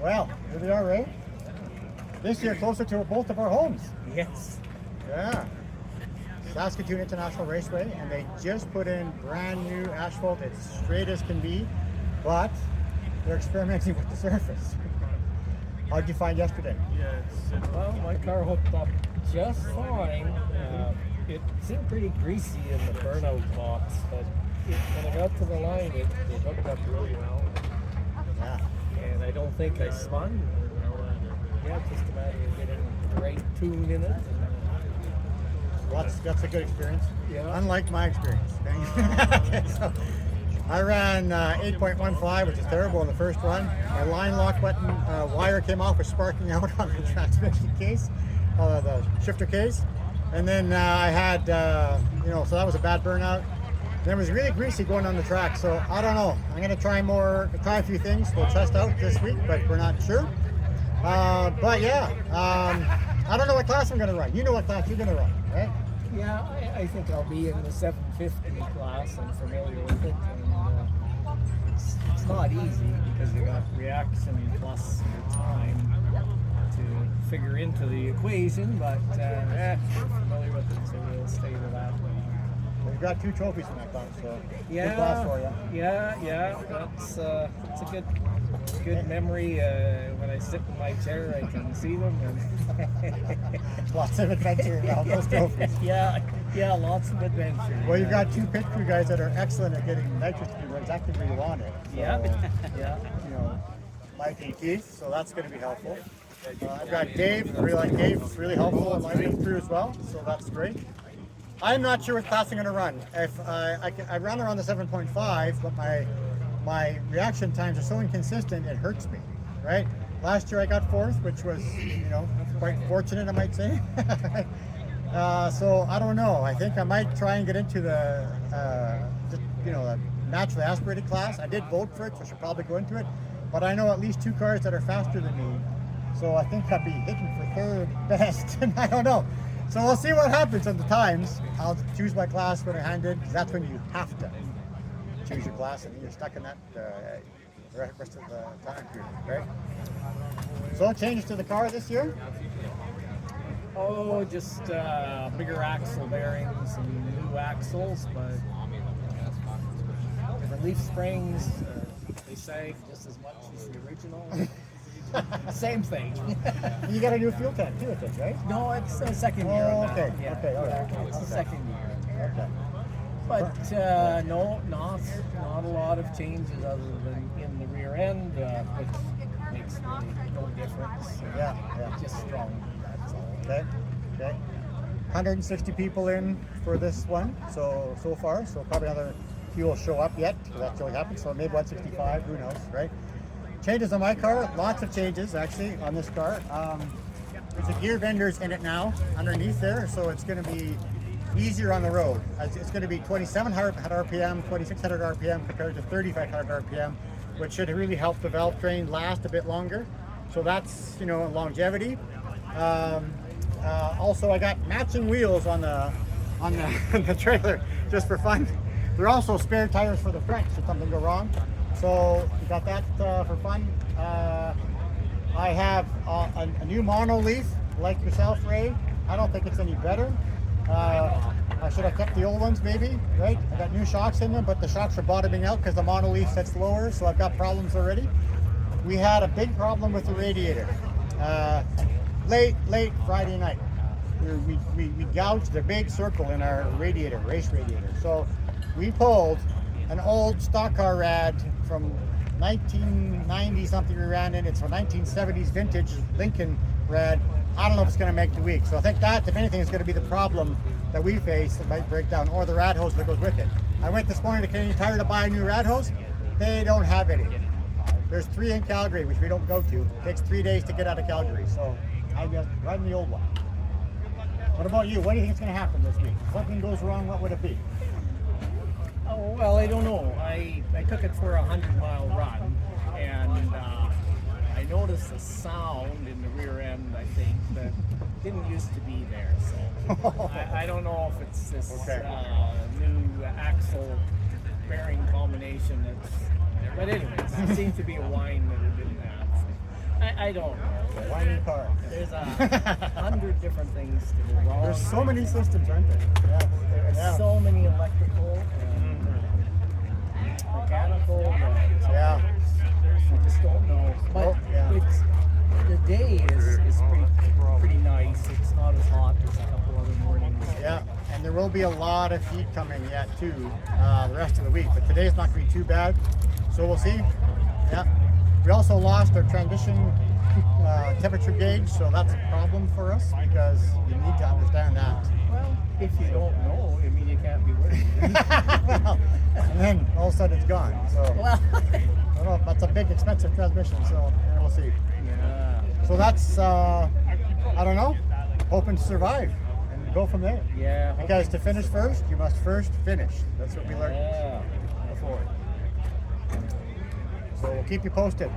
Well, here we are, right? This year closer to both of our homes. Yes. Yeah. Saskatoon International Raceway, and they just put in brand new asphalt. It's straight as can be, but they're experimenting with the surface. How'd you find yesterday? Well, my car hooked up just fine. It seemed pretty greasy in the burnout box, but when I got to the line, it hooked up really well. Yeah. And I don't think I spun. Yeah, just a matter of getting the right tune in it. Well, that's a good experience. Yeah. Unlike my experience. So, I ran 8.15, which is terrible in the first run. My line lock button wire came off, was sparking out on the transmission case, the shifter case. And then I had, so that was a bad burnout. And it was really greasy going on the track. So I don't know. I'm going to try a few things. We'll test out this week, but we're not sure. But yeah, I don't know what class I'm going to run. You know what class you're going to run, right? Yeah, I think I'll be in the 750 class. I'm familiar with it. And, it's not easy because you got reaction plus your time to figure into the equation, but we're familiar with it, so we'll stay with that. We've got 2 trophies in that class, so Yeah, good class for you. yeah, that's a good memory. When I sit in my chair, I can see them. And Lots of adventure around those trophies. yeah, lots of adventure. Well, you've got 2 pit crew guys that are excellent at getting nitrous to be exactly where you want it. So, yeah. Mike and Keith, so that's going to be helpful. I've got Dave, I really like Dave, it's really helpful in my pit crew as well, so that's great. I'm not sure what class I'm going to run. If I run around the 7.5, but my reaction times are so inconsistent, it hurts me, right? Last year I got 4th, which was, quite fortunate, I might say. So I don't know. I think I might try and get into the naturally aspirated class. I did vote for it, so I should probably go into it. But I know at least 2 cars that are faster than me, so I think I'd be hitting for 3rd best, and I don't know. So we'll see what happens at the times. I'll choose my class when I hand in, because that's when you have to choose your class, and you're stuck in that the rest of the time period, right? So changes to the car this year? Oh, just bigger axle bearings and new axles, but different leaf springs. They sag just as much as the original. Same thing. You got a new fuel tank too, I think, right? No, it's a second year. Oh, on that. okay. Yeah. Okay, all right. It's the second year. Okay. But no, not a lot of changes other than in the rear end, which makes really no difference. Yeah. Just strong. That's all. Okay. 160 people in for this one so far. So probably another few will show up yet, because that's really happened. So maybe 165. Who knows, right? Changes on my car. Lots of changes actually on this car. There's a gear vendors in it now underneath there, so it's going to be easier on the road. It's going to be 2,700 RPM, 2,600 RPM compared to 3,500 RPM, which should really help the valve train last a bit longer. So that's longevity. Also, I got matching wheels on the the trailer just for fun. They're also spare tires for the front should something go wrong. So we got that for fun. I have a new mono leaf, like yourself, Ray. I don't think it's any better. I should have kept the old ones, maybe, right? I got new shocks in them, but the shocks are bottoming out because the mono leaf sets lower, so I've got problems already. We had a big problem with the radiator. Late Friday night. We gouged a big circle in our radiator, race radiator. So we pulled an old stock car rad from 1990 something we ran in. It's a 1970s vintage Lincoln rad. I don't know if it's going to make the week. So I think that, if anything, is going to be the problem that we face that might break down, or the rad hose that goes with it. I went this morning to Canadian Tire to buy a new rad hose. They don't have any. There's 3 in Calgary, which we don't go to. It takes 3 days to get out of Calgary. So I'm just riding the old one. What about you? What do you think is going to happen this week? If something goes wrong, what would it be? Oh, well, I don't know. I took it for a 100-mile run, and I noticed a sound in the rear end, I think, that didn't used to be there. So I don't know if it's this new axle bearing combination. But anyways, it seemed to be a whine that it didn't have. So I don't know. Whiny car. There's 100 different things to go wrong. There's so many systems, aren't there? There's Yeah. so many electrical and mechanical that Yeah. you just don't know. But Oh, yeah. it's the day is pretty nice. It's not as hot as a couple other mornings. Yeah, and there will be a lot of heat coming yet too, the rest of the week. But today's not going to be too bad, so we'll see. Yeah, we also lost our transmission temperature gauge, so that's a problem for us because you need to understand that. Well, if you don't know, I mean, you can't be worried. Well, and then all of a sudden it's gone. So Well, I don't know, that's a big expensive transmission. So yeah, we'll see. yeah. So that's I don't know, hoping to survive and go from there. Yeah. Because to finish first, you must first finish. That's what we learned Yeah. before. So we'll keep you posted.